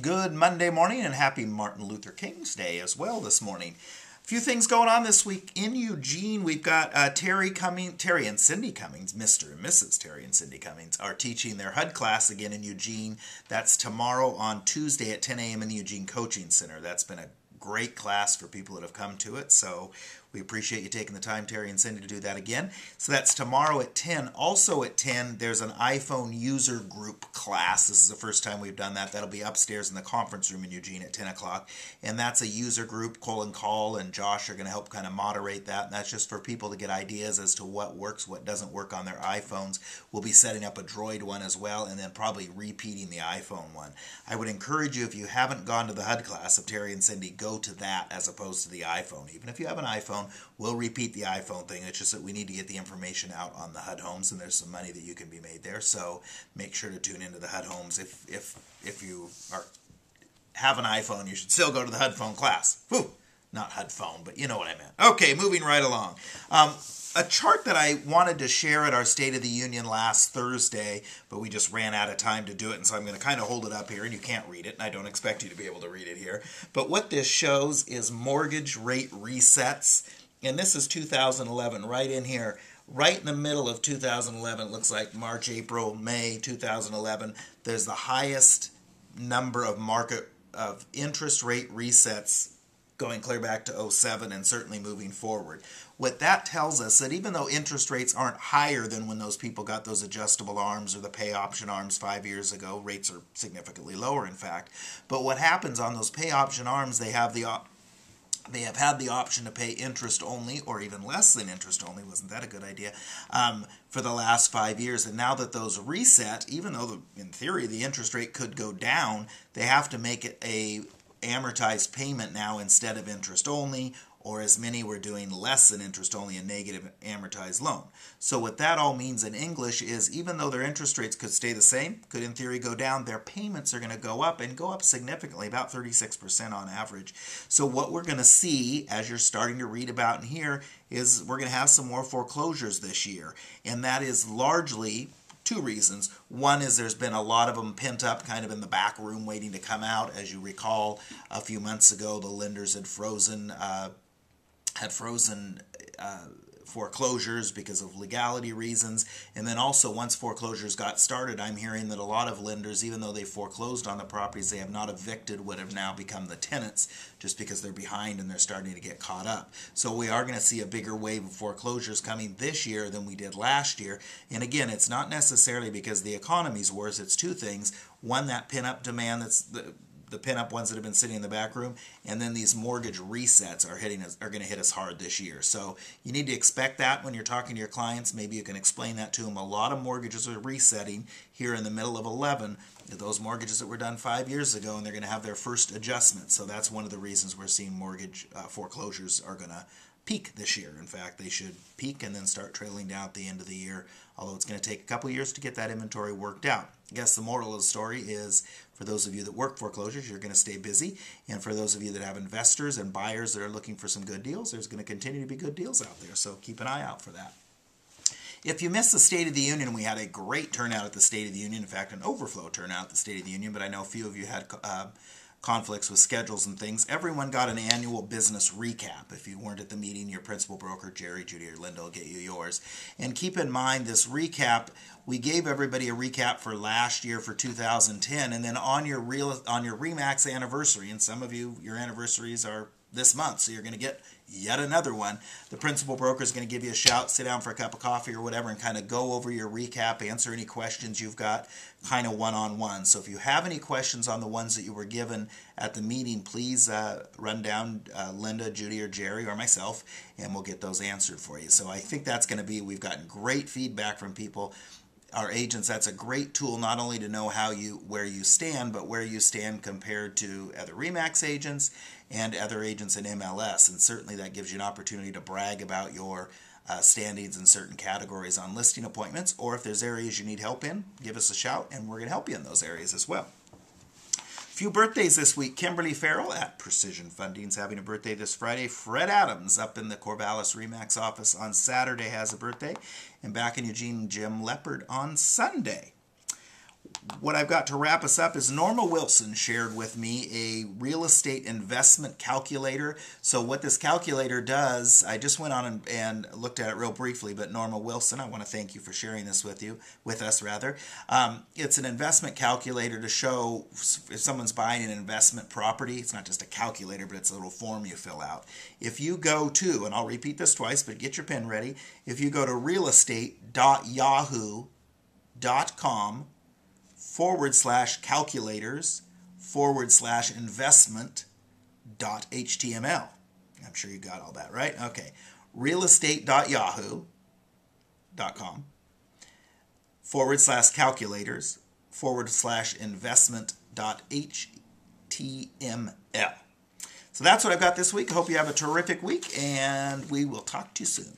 Good Monday morning and happy Martin Luther King's Day as well this morning. A few things going on this week in Eugene. We've got Terry and Cindy Cummings, Mr. and Mrs. Terry and Cindy Cummings, are teaching their HUD class again in Eugene. That's tomorrow on Tuesday at 10 a.m. in the Eugene Coaching Center. That's been a great class for people that have come to it, so we appreciate you taking the time, Terry and Cindy, to do that again. So that's tomorrow at 10. Also at 10, there's an iPhone user group class. This is the first time we've done that. That'll be upstairs in the conference room in Eugene at 10 o'clock. And that's a user group. Cole and Josh are going to help kind of moderate that. And that's just for people to get ideas as to what works, what doesn't work on their iPhones. We'll be setting up a Droid one as well, and then probably repeating the iPhone one. I would encourage you, if you haven't gone to the HUD class of Terry and Cindy, go to that as opposed to the iPhone. Even if you have an iPhone, we'll repeat the iPhone thing. It's just that we need to get the information out on the HUD homes, and there's some money that you can be made there. So make sure to tune into the HUD homes. If you have an iPhone, you should still go to the HUD phone class. Whew, not HUD phone, but you know what I meant. Okay, moving right along. A chart that I wanted to share at our State of the Union last Thursday, but we just ran out of time to do it, and so I'm going to kind of hold it up here, and you can't read it, and I don't expect you to be able to read it here. But what this shows is mortgage rate resets, and this is 2011, right in here. Right in the middle of 2011, it looks like March, April, May 2011, there's the highest number of interest rate resets going clear back to '07 and certainly moving forward. What that tells us that even though interest rates aren't higher than when those people got those adjustable arms or the pay option arms 5 years ago, rates are significantly lower, in fact. But what happens on those pay option arms, they have had the option to pay interest only, or even less than interest only. Wasn't that a good idea? For the last 5 years. And now that those reset, even though in theory the interest rate could go down, they have to make it a amortized payment now instead of interest only, or as many were doing, less than interest only, a negative amortized loan. So what that all means in English is even though their interest rates could stay the same, could in theory go down, their payments are going to go up, and go up significantly, about 36% on average. So what we're going to see, as you're starting to read about in here, is we're going to have some more foreclosures this year. And that is largely two reasons. One is there's been a lot of them pent up kind of in the back room waiting to come out. As you recall, a few months ago, the lenders had frozen foreclosures because of legality reasons. And then also, once foreclosures got started, I'm hearing that a lot of lenders, even though they foreclosed on the properties they have not evicted, would have now become the tenants just because they're behind and they're starting to get caught up. So we are going to see a bigger wave of foreclosures coming this year than we did last year. And again, it's not necessarily because the economy's worse. It's two things. One, that pin-up demand, that's the pin-up ones that have been sitting in the back room, and then these mortgage resets are going to hit us hard this year. So you need to expect that when you're talking to your clients. Maybe you can explain that to them. A lot of mortgages are resetting here in the middle of 11. Those mortgages that were done 5 years ago, and they're going to have their first adjustment. So that's one of the reasons we're seeing mortgage foreclosures are going to peak this year. In fact, they should peak and then start trailing down at the end of the year, although it's going to take a couple years to get that inventory worked out. I guess the moral of the story is, for those of you that work foreclosures, you're going to stay busy. And for those of you that have investors and buyers that are looking for some good deals, there's going to continue to be good deals out there. So keep an eye out for that. If you missed the State of the Union, we had a great turnout at the State of the Union. In fact, an overflow turnout at the State of the Union, but I know a few of you had conflicts with schedules and things. Everyone got an annual business recap. If you weren't at the meeting, your principal broker, Jerry, Judy, or Linda will get you yours. And keep in mind, this recap, we gave everybody a recap for last year for 2010, and then on your RE/MAX anniversary, and some of you, your anniversaries are this month, so you're going to get yet another one. The principal broker is going to give you a shout, sit down for a cup of coffee or whatever, and kind of go over your recap, answer any questions you've got, kind of one-on-one. So if you have any questions on the ones that you were given at the meeting, please run down Linda, Judy, or Jerry, or myself, and we'll get those answered for you. So I think that's going to be, we've gotten great feedback from people. Our agents, that's a great tool not only to know where you stand, but where you stand compared to other RE/MAX agents and other agents in MLS. And certainly that gives you an opportunity to brag about your standings in certain categories on listing appointments. Or if there's areas you need help in, give us a shout and we're going to help you in those areas as well. Few birthdays this week. Kimberly Farrell at Precision Funding is having a birthday this Friday. Fred Adams up in the Corvallis RE/MAX office on Saturday has a birthday. And back in Eugene, Jim Leopard on Sunday. what I've got to wrap us up is Norma Wilson shared with me a real estate investment calculator. So what this calculator does, I just went on and looked at it real briefly, but Norma Wilson, I want to thank you for sharing this with us rather. It's an investment calculator to show if someone's buying an investment property. It's not just a calculator, but it's a little form you fill out. If you go to, and I'll repeat this twice, but get your pen ready. If you go to realestate.yahoo.com/calculators/investment.html. I'm sure you got all that, right? Okay. realestate.yahoo.com/calculators/investment.html. So that's what I've got this week. I hope you have a terrific week, and we will talk to you soon.